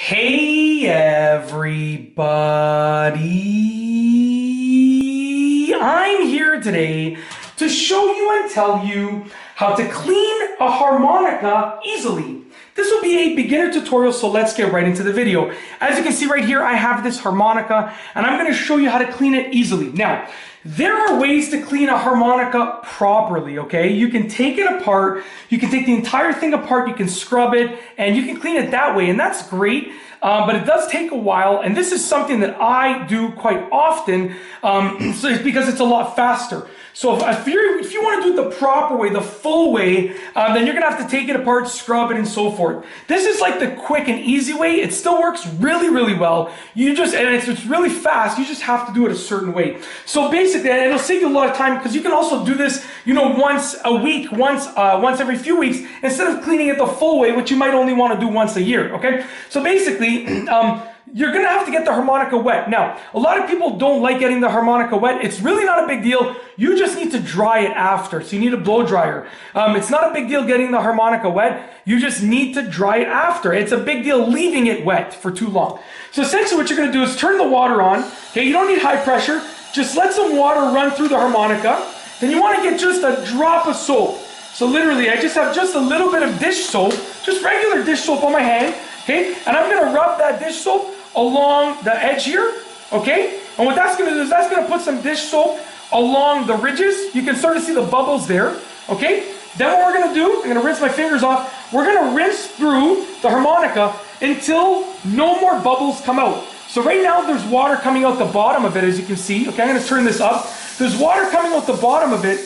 Hey everybody! I'm here today to show you and tell you how to clean a harmonica easily. This will be a beginner tutorial, so let's get right into the video. As you can see right here, I have this harmonica and I'm going to show you how to clean it easily. Now, there are ways to clean a harmonica properly, okay? You can take it apart, you can take the entire thing apart, you can scrub it, and you can clean it that way, and that's great. But it does take a while, and this is something that I do quite often, so it's because it's a lot faster. So if you want to do it the proper way, the full way, then you're gonna have to take it apart, scrub it, and so forth. This is like the quick and easy way. It still works really, really well. And it's really fast. You just have to do it a certain way. So basically, and it'll save you a lot of time because you can also do this, once a week, once every few weeks, instead of cleaning it the full way, which you might only want to do once a year. Okay, so basically. You're gonna have to get the harmonica wet. Now, a lot of people don't like getting the harmonica wet. It's really not a big deal. You just need to dry it after. So you need a blow dryer. It's not a big deal getting the harmonica wet. You just need to dry it after. It's a big deal leaving it wet for too long. So essentially what you're gonna do is turn the water on. Okay, you don't need high pressure. Just let some water run through the harmonica. Then you wanna get just a drop of soap. So literally, I just have just a little bit of dish soap, just regular dish soap on my hand. Okay, and I'm gonna rub that dish soap along the edge here, okay? And what that's gonna do is that's gonna put some dish soap along the ridges. You can start to see the bubbles there, okay? Then what we're gonna do, I'm gonna rinse my fingers off. We're gonna rinse through the harmonica until no more bubbles come out. So right now there's water coming out the bottom of it, as you can see. Okay, I'm gonna turn this up. There's water coming out the bottom of it,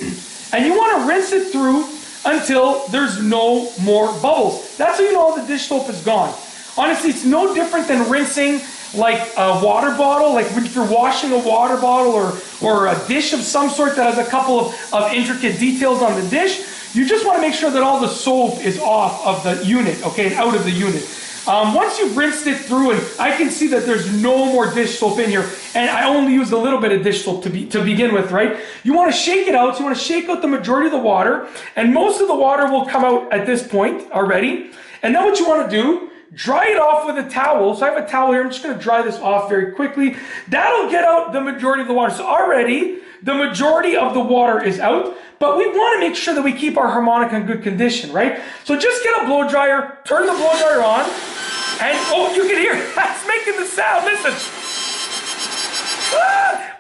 and you wanna rinse it through until there's no more bubbles. That's how you know all the dish soap is gone. Honestly, it's no different than rinsing like a water bottle, like if you're washing a water bottle or a dish of some sort that has a couple of intricate details on the dish. You just want to make sure that all the soap is off of the unit, okay, and out of the unit. Once you've rinsed it through, and I can see that there's no more dish soap in here, and I only used a little bit of dish soap to begin with, right? You want to shake it out, so you want to shake out the majority of the water, and most of the water will come out at this point already. And then what you want to do, dry it off with a towel. So I have a towel here. I'm just going to dry this off very quickly. That'll get out the majority of the water. So already the majority of the water is out, but we want to make sure that we keep our harmonica in good condition, right? So just get a blow dryer, turn the blow dryer on, and oh, you can hear that's making the sound. Listen.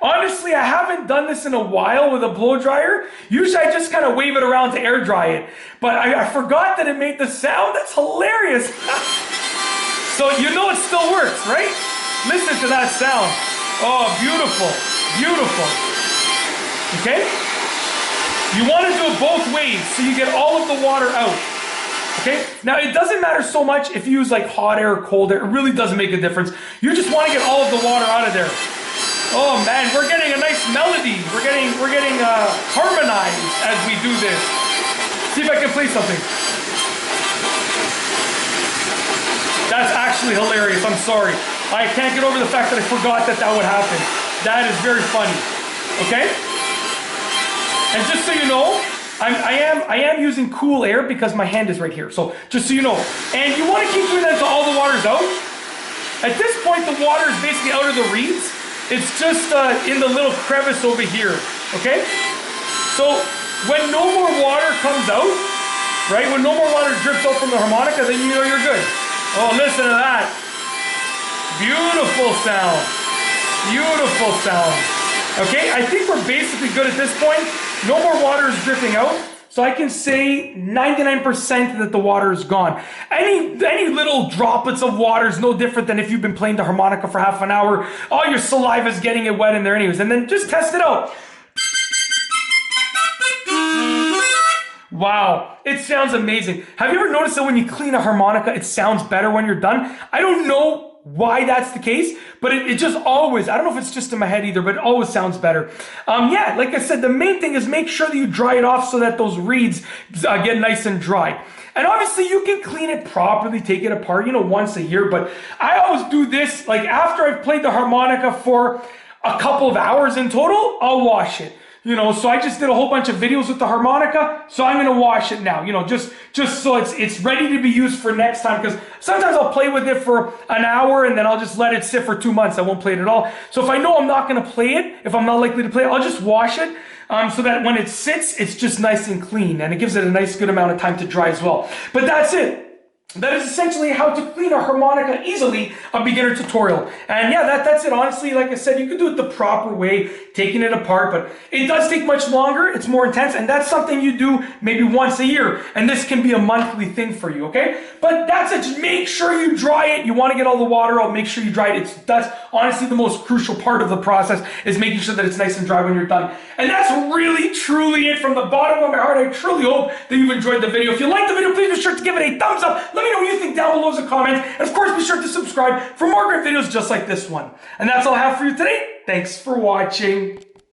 Honestly, I haven't done this in a while with a blow dryer. Usually I just kind of wave it around to air dry it, but I forgot that it made the sound. That's hilarious. So you know it still works, right? Listen to that sound. Oh, beautiful, beautiful. Okay? You want to do it both ways so you get all of the water out. Okay? Now it doesn't matter so much if you use like hot air or cold air. It really doesn't make a difference. You just want to get all of the water out of there. Oh man, we're getting a nice melody. We're getting harmonized as we do this. See if I can play something. That's actually hilarious. I'm sorry. I can't get over the fact that I forgot that would happen. That is very funny. Okay? And just so you know, I am using cool air because my hand is right here. So just so you know. And you want to keep doing that until all the water's out. At this point, the water is basically out of the reeds. It's just in the little crevice over here, okay? So when no more water comes out, right? When no more water drips out from the harmonica, then you know you're good. Oh, listen to that. Beautiful sound. Beautiful sound. Okay, I think we're basically good at this point. No more water is dripping out. So I can say 99% that the water is gone. Any little droplets of water is no different than if you've been playing the harmonica for half an hour. All your saliva is getting it wet in there anyways. And then just test it out. Wow, it sounds amazing. Have you ever noticed that when you clean a harmonica, it sounds better when you're done? I don't know why that's the case, but it just always, I don't know if it's just in my head either, but it always sounds better. Yeah, like I said, the main thing is make sure that you dry it off so that those reeds get nice and dry. And obviously you can clean it properly, take it apart, once a year, but I always do this, like after I've played the harmonica for a couple of hours in total, I'll wash it. You know, so I just did a whole bunch of videos with the harmonica, so I'm gonna wash it now, you know, just so it's ready to be used for next time, because sometimes I'll play with it for an hour and then I'll just let it sit for 2 months. I won't play it at all. So if I know I'm not gonna play it, if I'm not likely to play it, I'll just wash it, so that when it sits, it's just nice and clean, and it gives it a nice good amount of time to dry as well. But that's it. That is essentially how to clean a harmonica easily, a beginner tutorial. And yeah, that's it. Honestly, like I said, you can do it the proper way, taking it apart, but it does take much longer. It's more intense, and that's something you do maybe once a year. And this can be a monthly thing for you, okay? But that's it. Just make sure you dry it. You want to get all the water out, make sure you dry it. That's honestly the most crucial part of the process, is making sure that it's nice and dry when you're done. And that's really, truly it from the bottom of my heart. I truly hope that you've enjoyed the video. If you liked the video, please be sure to give it a thumbs up. Let me know what you think down below in the comments. And of course, be sure to subscribe for more great videos just like this one. And that's all I have for you today. Thanks for watching.